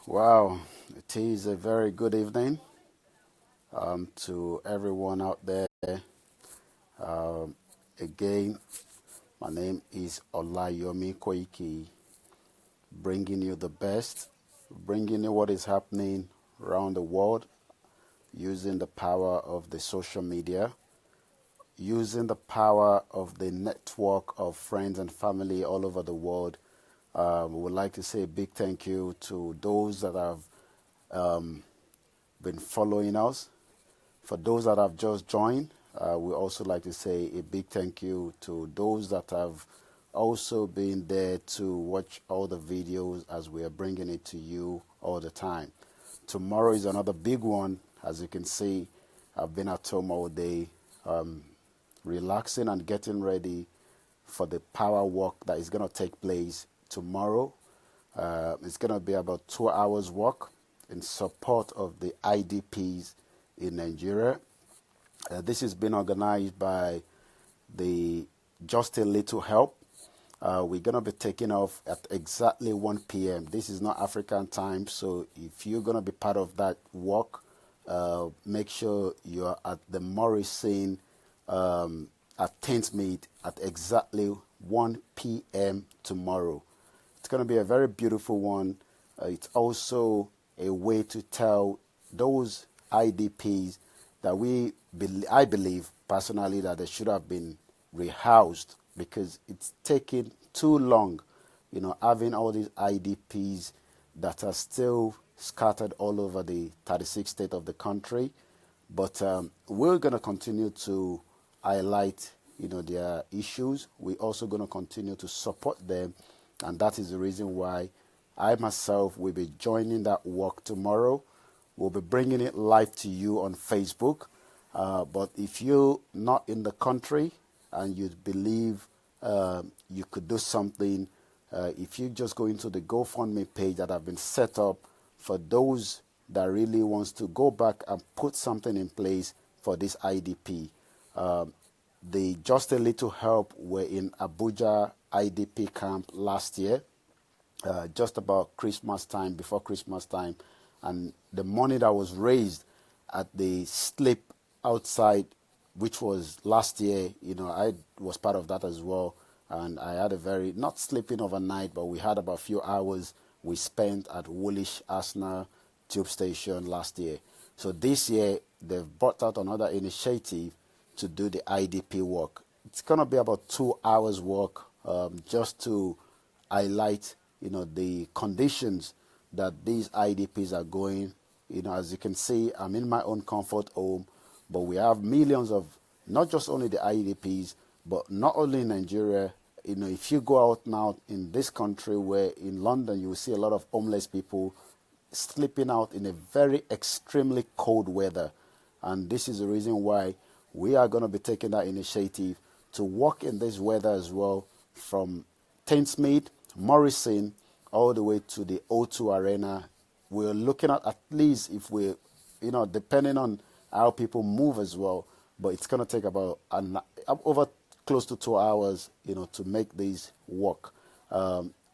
Wow, it is a very good evening to everyone out there. Um, Again, my name is OLAYOMI Koiki, bringing you the best, bringing you what is happening around the world using the power of the social media, using the power of the network of friends and family all over the world. We would like to say a big thank you to those that have been following us. For those that have just joined, we also like to say a big thank you to those that have also been there to watch all the videos as we are bringing it to you all the time. Tomorrow is another big one. As you can see, I've been at home all day, relaxing and getting ready for the power walk that is going to take place tomorrow. It's going to be about 2 hours walk in support of the IDPs in Nigeria. This is being organized by the Just a Little Help. We're going to be taking off at exactly 1 p.m. This is not African time, so if you're going to be part of that walk, make sure you're at the Morrison at thamesmead at exactly 1 p.m. tomorrow. It's going to be a very beautiful one. It's also a way to tell those IDPs that I believe personally that they should have been rehoused because it's taking too long, having all these IDPs that are still scattered all over the 36 states of the country. But we're going to continue to highlight, their issues. We're also going to continue to support them, and that is the reason why I myself will be joining that walk tomorrow. We'll be bringing it live to you on Facebook. But if you're not in the country and you believe you could do something, if you just go into the GoFundMe page that have been set up for those that really wants to go back and put something in place for this IDP. The Just a Little Help were in Abuja IDP camp last year, just about Christmas time, before Christmas time. And the money that was raised at the sleep outside, which was last year, I was part of that as well. And I had not sleeping overnight, but we had about a few hours we spent at Woolwich Arsenal tube station last year. So this year, they've brought out another initiative to do the IDP walk. It's going to be about 2 hours walk, just to highlight, the conditions that these IDPs are going. As you can see, I'm in my own comfort home, but we have millions of, not just only the IDPs, but not only in Nigeria. If you go out now in this country, where in London you will see a lot of homeless people sleeping out in a very extremely cold weather. And this is the reason why we are going to be taking that initiative to walk in this weather as well, from Thamesmead, Morrison, all the way to the O2 Arena. We're looking at least, if we, depending on how people move as well, but it's going to take about over close to 2 hours, to make this walk.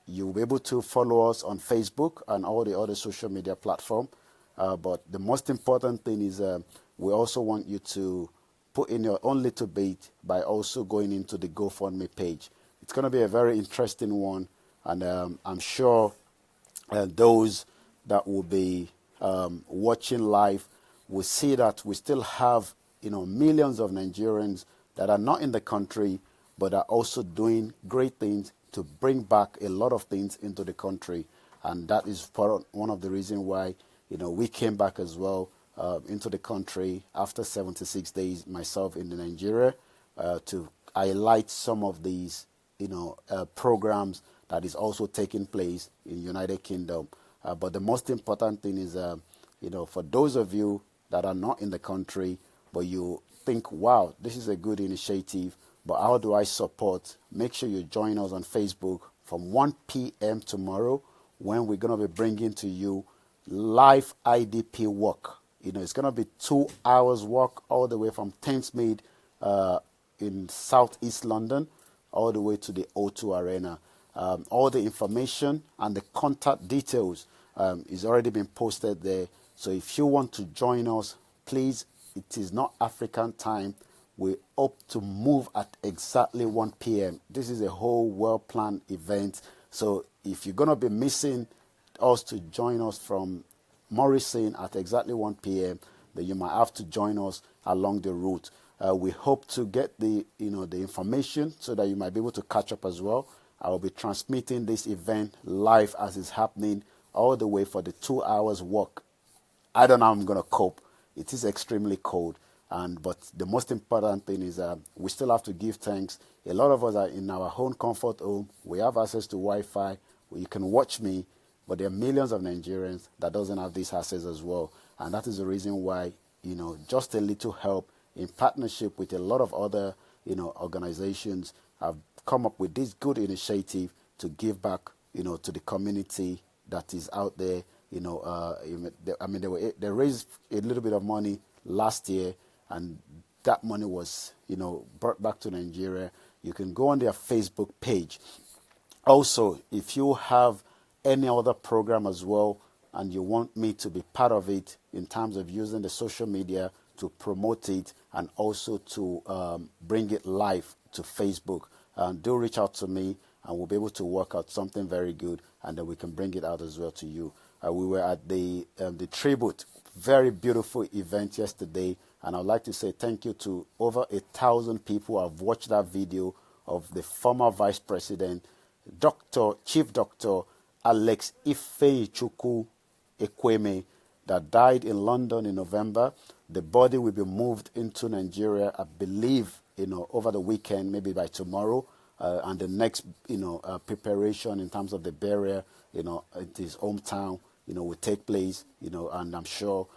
You'll be able to follow us on Facebook and all the other social media platforms. But the most important thing is we also want you to put in your own little bit by also going into the GoFundMe page. It's going to be a very interesting one, and I'm sure those that will be watching live will see that we still have millions of Nigerians that are not in the country but are also doing great things to bring back a lot of things into the country. And that is one of the reasons why we came back as well into the country after 76 days, myself in Nigeria, to highlight some of these programs that is also taking place in United Kingdom. But the most important thing is, for those of you that are not in the country, but you think, wow, this is a good initiative, but how do I support? Make sure you join us on Facebook from 1 p.m. tomorrow, when we're going to be bringing to you live IDP walk. It's going to be 2 hours walk all the way from Thamesmead in southeast London, all the way to the O2 Arena. All the information and the contact details It's already been posted there. So if you want to join us, please, it is not African time. We hope to move at exactly 1 p.m. This is a whole well-planned event. So if you're going to be missing us to join us from Morrison at exactly 1 p.m., then you might have to join us along the route. We hope to get the information so that you might be able to catch up as well. I will be transmitting this event live as it's happening all the way for the 2 hours walk. I don't know how I'm going to cope. It is extremely cold. But the most important thing is we still have to give thanks. A lot of us are in our own comfort home. We have access to Wi-Fi. You can watch me. But there are millions of Nigerians that doesn't have this access as well. And that is the reason why, just a little help in partnership with a lot of other, organizations have come up with this good initiative to give back, to the community that is out there. They raised a little bit of money last year, and that money was, brought back to Nigeria. You can go on their Facebook page. Also, if you have any other program as well, and you want me to be part of it in terms of using the social media to promote it and also to bring it live to Facebook, do reach out to me, and we'll be able to work out something very good, and then we can bring it out as well to you. We were at the tribute, very beautiful event yesterday, and I'd like to say thank you to over 1,000 people who have watched that video of the former Vice President, Chief Doctor Alex Ifeyichukwu Ekweme, that died in London in November. The body will be moved into Nigeria, I believe, over the weekend, maybe by tomorrow. And the next, preparation in terms of the burial, at his hometown, will take place, and I'm sure,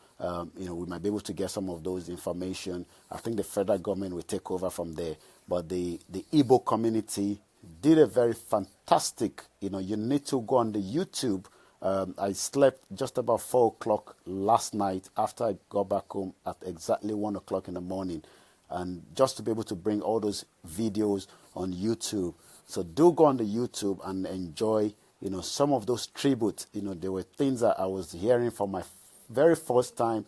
we might be able to get some of those information. I think the federal government will take over from there. But the Igbo community did a very fantastic, you need to go on the YouTube. I slept just about 4 o'clock last night after I got back home at exactly 1 o'clock in the morning. And just to be able to bring all those videos on YouTube. So do go on the YouTube and enjoy, some of those tributes. There were things that I was hearing for my very first time,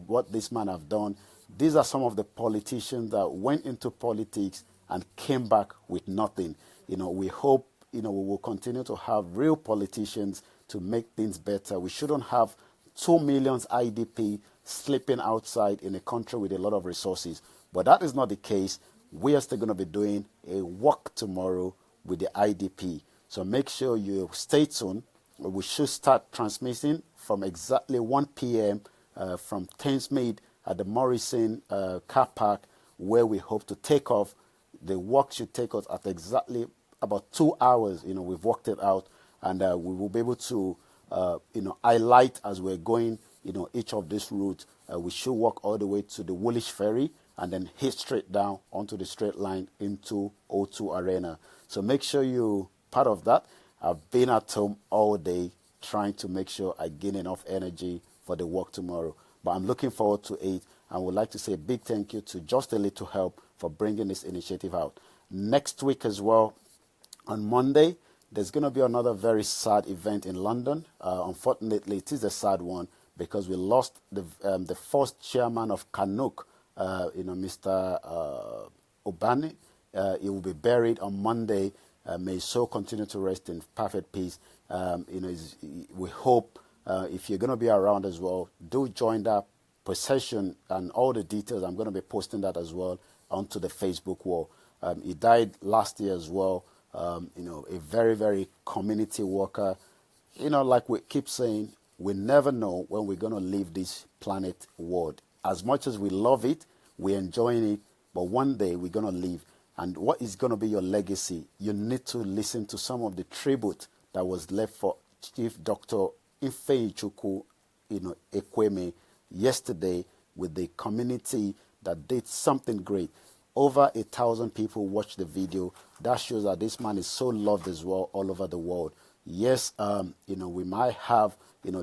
what this man have done. These are some of the politicians that went into politics and came back with nothing. We hope, we will continue to have real politicians to make things better. We shouldn't have 2 million IDP sleeping outside in a country with a lot of resources. But that is not the case. We are still going to be doing a walk tomorrow with the IDP. So make sure you stay tuned. We should start transmitting from exactly 1 p.m. From thamesmead at the Morrison car park, where we hope to take off. The walk should take us at exactly about 2 hours. We've worked it out, and we will be able to, highlight as we're going, each of these routes. We should walk all the way to the Woolwich Ferry and then hit straight down onto the straight line into O2 Arena. So make sure you're part of that. I've been at home all day trying to make sure I gain enough energy for the walk tomorrow. But I'm looking forward to it, and would like to say a big thank you to Just a Little Help for bringing this initiative out. Next week as well, on Monday, there's going to be another very sad event in London. Unfortunately, it is a sad one because we lost the first chairman of Kanuk, Mr. Obani. He will be buried on Monday. May his soul continue to rest in perfect peace. We hope if you're going to be around as well, do join that procession, and all the details. I'm going to be posting that as well onto the Facebook wall. He died last year as well. A very, very community worker. Like we keep saying, we never know when we're going to leave this planet world. As much as we love it, we're enjoying it, but one day we're going to leave. And what is going to be your legacy? You need to listen to some of the tribute that was left for Chief Dr. Ifeyichukwu Ekweme yesterday with the community that did something great. Over 1,000 people watched the video. That shows that this man is so loved as well all over the world. Yes, we might have,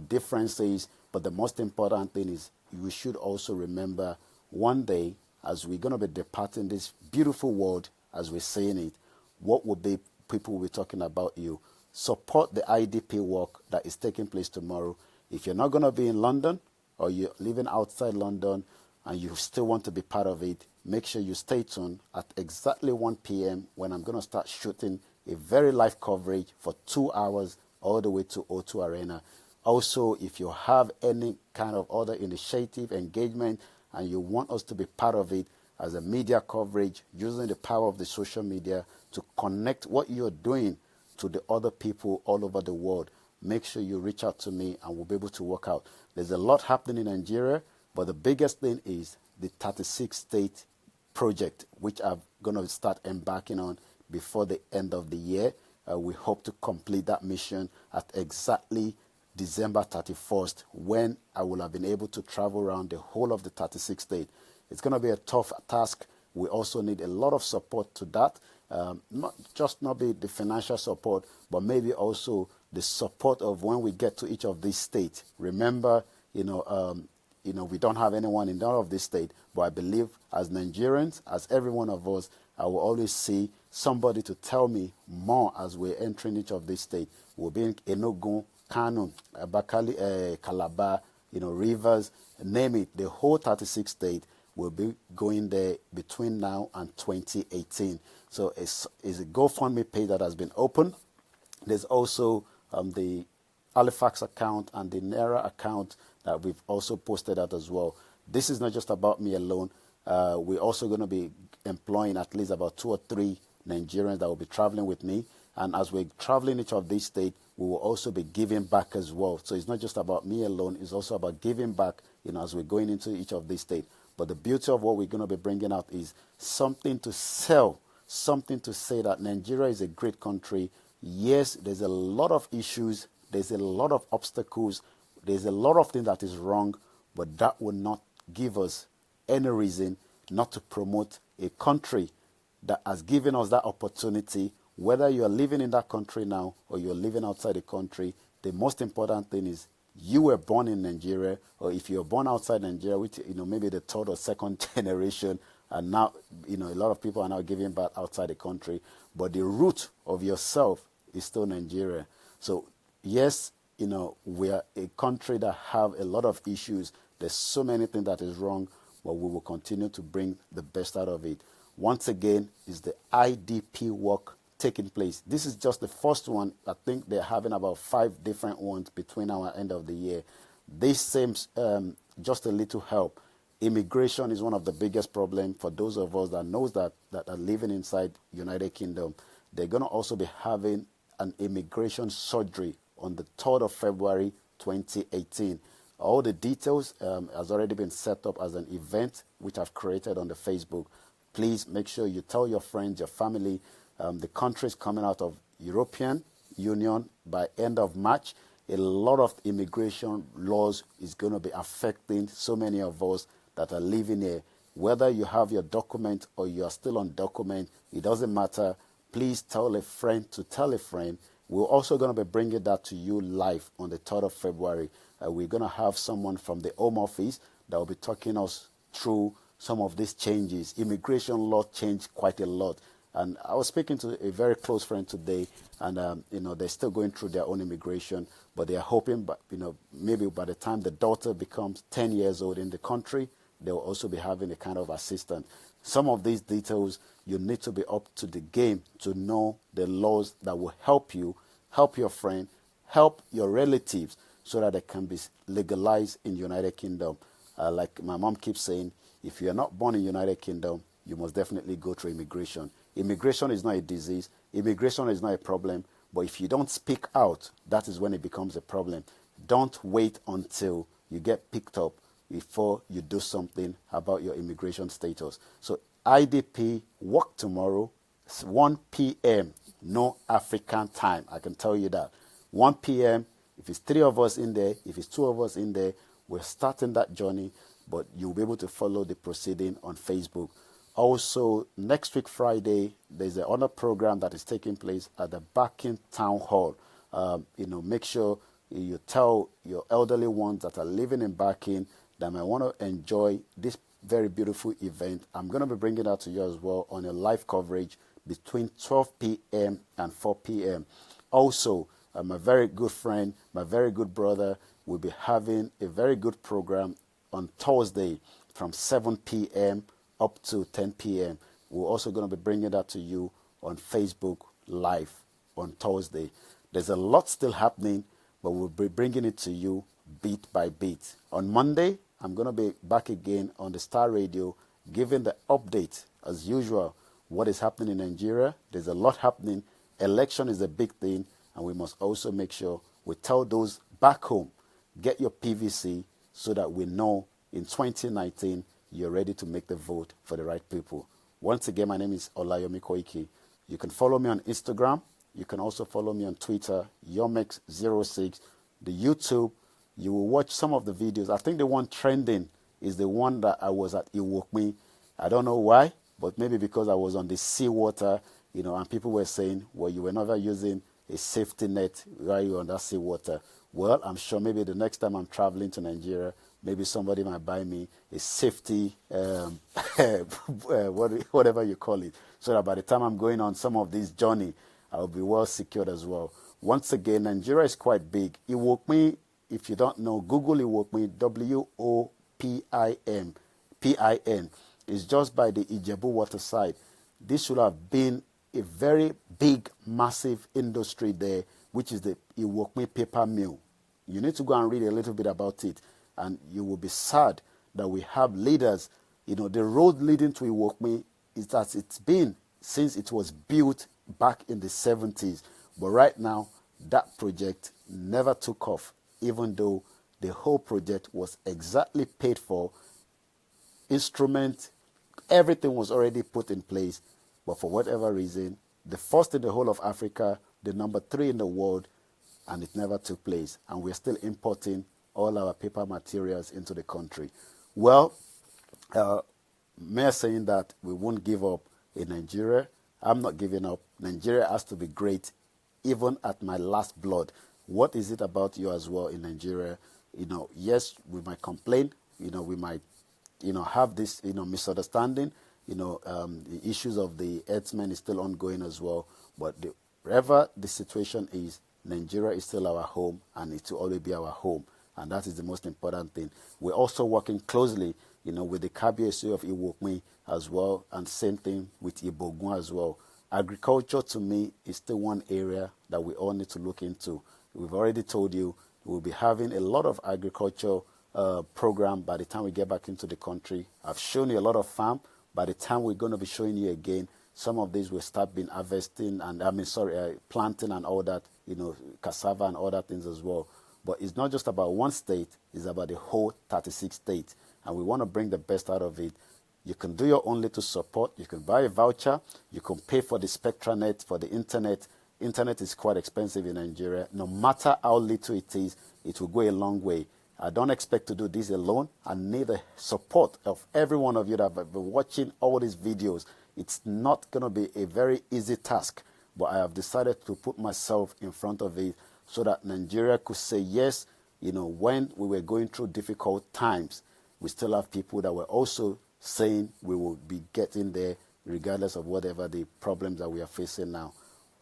differences, but the most important thing is we should also remember one day, as we're going to be departing this beautiful world, as we're saying it, what will be people will be talking about you? support the IDP walk that is taking place tomorrow. If you're not going to be in London or you're living outside London and you still want to be part of it, make sure you stay tuned at exactly 1 p.m. when I'm going to start shooting a very live coverage for 2 hours all the way to O2 Arena. Also, if you have any kind of other initiative, engagement, and you want us to be part of it as a media coverage, using the power of the social media to connect what you're doing to the other people all over the world, make sure you reach out to me and we'll be able to work out. There's a lot happening in Nigeria, but the biggest thing is the 36-state project, which I'm going to start embarking on before the end of the year. We hope to complete that mission at exactly December 31st, when I will have been able to travel around the whole of the 36 states. It's going to be a tough task. We also need a lot of support to that. Not be the financial support, but maybe also the support of when we get to each of these states. Remember, we don't have anyone in all of this state, but I believe as Nigerians, as every one of us, I will always see somebody to tell me more as we're entering each of these states. We'll be in Enugu, Kano, Abakali, Calabar, Rivers, name it. The whole 36 states will be going there between now and 2018. So it's a GoFundMe page that has been opened. There's also the Halifax account and the Naira account that we've also posted out as well. This is not just about me alone. We're also going to be employing at least about 2 or 3 Nigerians that will be traveling with me. And as we're traveling each of these states, we will also be giving back as well. So it's not just about me alone. It's also about giving back, as we're going into each of these states. But the beauty of what we're going to be bringing out is something to sell, something to say that Nigeria is a great country. Yes, there's a lot of issues. There's a lot of obstacles. There's a lot of things that is wrong, but that will not give us any reason not to promote a country that has given us that opportunity. Whether you are living in that country now or you're living outside the country, the most important thing is you were born in Nigeria, or if you're born outside Nigeria, which, maybe the 3rd or 2nd generation, and now, a lot of people are now giving back outside the country, but the root of yourself is still Nigeria. So, yes, we are a country that have a lot of issues. There's so many things that is wrong, but we will continue to bring the best out of it. Once again, is the IDP walk taking place. This is just the first one. I think they're having about 5 different ones between now and end of the year. This seems just a little help. Immigration is one of the biggest problems for those of us that knows that are living inside United Kingdom. They're going to also be having an immigration surgery on the 3rd of February 2018. All the details has already been set up as an event which I've created on the Facebook. Please make sure you tell your friends, your family. The country is coming out of European Union by end of March. A lot of immigration laws is going to be affecting so many of us that are living here. Whether you have your document or you are still on document, it doesn't matter. Please tell a friend to tell a friend. We're also going to be bringing that to you live on the 3rd of February. We're going to have someone from the Home Office that will be talking us through some of these changes. Immigration law changed quite a lot. And I was speaking to a very close friend today, and they're still going through their own immigration, but they are hoping, but maybe by the time the daughter becomes 10 years old in the country, they will also be having a kind of assistance. Some of these details, you need to be up to the game to know the laws that will help you, help your friend, help your relatives, so that they can be legalized in United Kingdom. Like my mom keeps saying, if you are not born in United Kingdom, you must definitely go through immigration. Immigration is not a disease. Immigration is not a problem. But if you don't speak out, that is when it becomes a problem. Don't wait until you get picked up before you do something about your immigration status. So IDP, walk tomorrow, 1 p.m., no African time. I can tell you that. 1 p.m., if it's 3 of us in there, if it's 2 of us in there, we're starting that journey, but you'll be able to follow the proceeding on Facebook. Also, next week, Friday, there's another program that is taking place at the Barking Town Hall. Make sure you tell your elderly ones that are living in Barking that might want to enjoy this very beautiful event. I'm going to be bringing that to you as well on a live coverage between 12 p.m. and 4 p.m. Also, my very good friend, my very good brother, will be having a very good program on Thursday from 7 p.m. up to 10 p.m. We're also going to be bringing that to you on Facebook Live on Thursday. There's a lot still happening, but we'll be bringing it to you bit by bit. On Monday, I'm going to be back again on the Star Radio, giving the update, as usual, what is happening in Nigeria. There's a lot happening. Election is a big thing, and we must also make sure we tell those back home, get your PVC so that we know in 2019 you're ready to make the vote for the right people. Once again, my name is OLAYOMI Koiki. You can follow me on Instagram. You can also follow me on Twitter, Yomex06. The YouTube, you will watch some of the videos. I think the one trending is the one that I was at Iwokmi. I don't know why, but maybe because I was on the seawater, and people were saying, well, you were never using a safety net while you were on that seawater. Well, I'm sure maybe the next time I'm traveling to Nigeria, maybe somebody might buy me a safety, whatever you call it, so that by the time I'm going on some of this journey, I'll be well secured as well. Once again, Nigeria is quite big. Iwokmi, if you don't know, Google Iwokmi, Wopin. It's just by the Ijebu waterside. This should have been a very big, massive industry there, which is the Iwokmi paper mill. You need to go and read a little bit about it, and you will be sad that we have leaders. The road leading to Iwokmi is that it's been since it was built back in the 70s. But right now, that project never took off, even though the whole project was exactly paid for, instrument, everything was already put in place. But for whatever reason, the first in the whole of Africa, the number 3 in the world, and it never took place. And we're still importing all our paper materials into the country. Well, Mayor saying that we won't give up in Nigeria. I'm not giving up. Nigeria has to be great, even at my last blood. What is it about you as well in Nigeria? Yes, we might complain. We might, have this, misunderstanding. The issues of the herdsmen is still ongoing as well. But wherever the situation is, Nigeria is still our home, and it will always be our home. And that is the most important thing. We're also working closely, with the KBSU of Iwokmi as well, and same thing with Ibogun as well. Agriculture, to me, is still one area that we all need to look into. We've already told you we'll be having a lot of agriculture program by the time we get back into the country. I've shown you a lot of farm. By the time we're going to be showing you again, some of these will start being harvesting and planting and all that, cassava and other things as well. But it's not just about one state, it's about the whole 36 states. And we want to bring the best out of it. You can do your own little support. You can buy a voucher. You can pay for the SpectraNet, for the internet. Internet is quite expensive in Nigeria. No matter how little it is, it will go a long way. I don't expect to do this alone. I need the support of every one of you that have been watching all these videos. It's not going to be a very easy task, but I have decided to put myself in front of it so that Nigeria could say yes. When we were going through difficult times, we still have people that were also saying we will be getting there regardless of whatever the problems that we are facing now.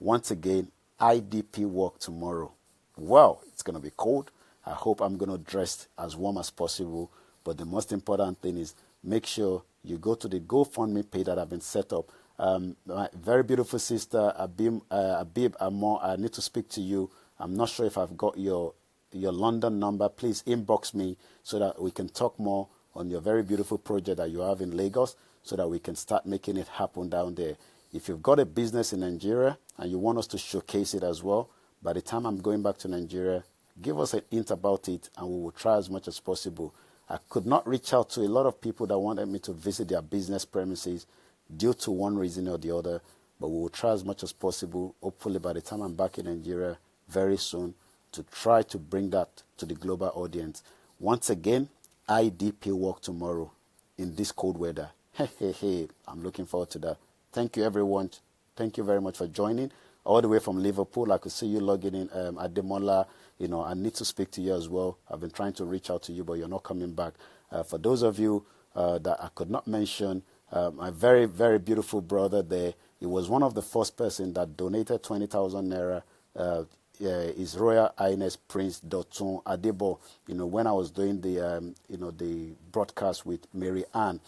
Once again, IDP work tomorrow. Well, it's going to be cold. I hope I'm going to dress as warm as possible. But the most important thing is make sure you go to the GoFundMe page that have been set up. My very beautiful sister, Abib Amor, I need to speak to you. I'm not sure if I've got your London number. Please inbox me so that we can talk more on your very beautiful project that you have in Lagos so that we can start making it happen down there. If you've got a business in Nigeria and you want us to showcase it as well, by the time I'm going back to Nigeria, give us a hint about it and we will try as much as possible. I could not reach out to a lot of people that wanted me to visit their business premises due to one reason or the other, but we will try as much as possible, hopefully by the time I'm back in Nigeria very soon, to try to bring that to the global audience. Once again, IDP work tomorrow in this cold weather. Hey, I'm looking forward to that. Thank you, everyone. Thank you very much for joining. All the way from Liverpool, I could see you logging in. Ademola, I need to speak to you as well. I've been trying to reach out to you, but you're not coming back. For those of you that I could not mention, my very, very beautiful brother there, he was one of the first person that donated 20,000 naira His Royal Highness Prince Dotun Adedapo. When I was doing the the broadcast with Mary Ann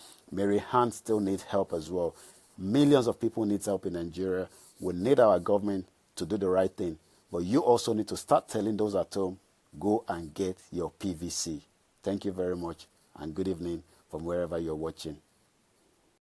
still needs help as well. Millions of people need help in Nigeria. We need our government to do the right thing. But you also need to start telling those at home, go and get your PVC. Thank you very much, and good evening from wherever you're watching.